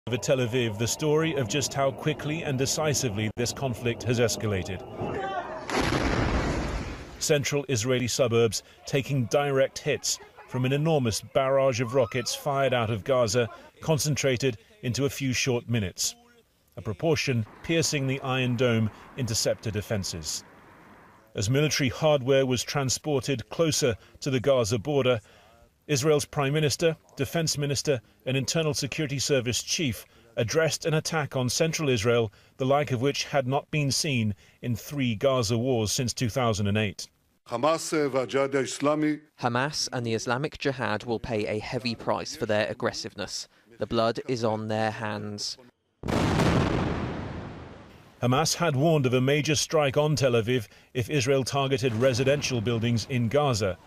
Over Tel Aviv, the story of just how quickly and decisively this conflict has escalated. Central Israeli suburbs taking direct hits from an enormous barrage of rockets fired out of Gaza, concentrated into a few short minutes. A proportion piercing the Iron Dome interceptor defences. As military hardware was transported closer to the Gaza border, Israel's Prime Minister, Defense Minister and Internal Security Service Chief addressed an attack on central Israel, the like of which had not been seen in 3 Gaza wars since 2008. Hamas and the Islamic Jihad will pay a heavy price for their aggressiveness. The blood is on their hands. Hamas had warned of a major strike on Tel Aviv if Israel targeted residential buildings in Gaza.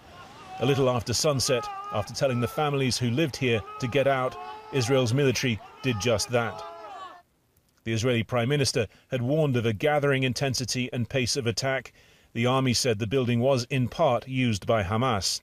A little after sunset, after telling the families who lived here to get out, Israel's military did just that. The Israeli Prime Minister had warned of a gathering intensity and pace of attack. The army said the building was in part used by Hamas.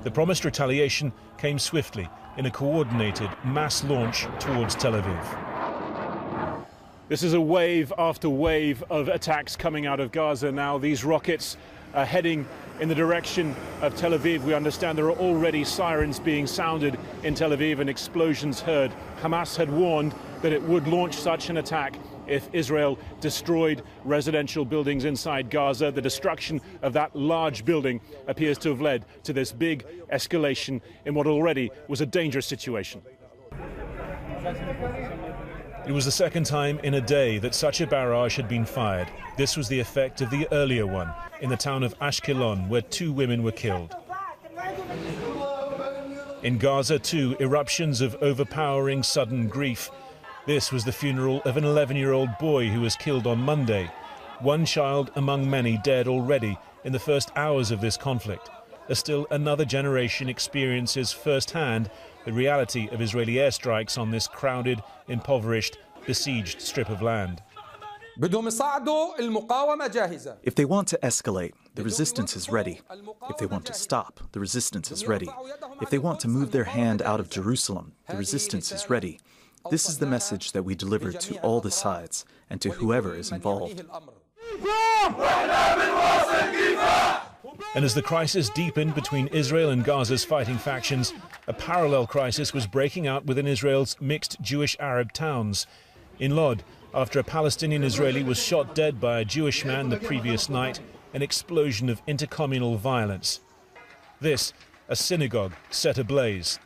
The promised retaliation came swiftly in a coordinated mass launch towards Tel Aviv. This is a wave after wave of attacks coming out of Gaza now. These rockets are heading in the direction of Tel Aviv. We understand there are already sirens being sounded in Tel Aviv and explosions heard. Hamas had warned that it would launch such an attack if Israel destroyed residential buildings inside Gaza. The destruction of that large building appears to have led to this big escalation in what already was a dangerous situation. It was the second time in a day that such a barrage had been fired. This was the effect of the earlier one in the town of Ashkelon, where 2 women were killed. In Gaza, too, eruptions of overpowering sudden grief. This was the funeral of an 11-year-old boy who was killed on Monday. 1 child among many dead already in the first hours of this conflict. As still another generation experiences firsthand the reality of Israeli airstrikes on this crowded, impoverished, besieged strip of land. If they want to escalate, the resistance is ready. If they want to stop, the resistance is ready. If they want to move their hand out of Jerusalem, the resistance is ready. This is the message that we deliver to all the sides and to whoever is involved. And as the crisis deepened between Israel and Gaza's fighting factions, a parallel crisis was breaking out within Israel's mixed Jewish-Arab towns. In Lod, after a Palestinian Israeli was shot dead by a Jewish man the previous night, an explosion of intercommunal violence. This, a synagogue set ablaze.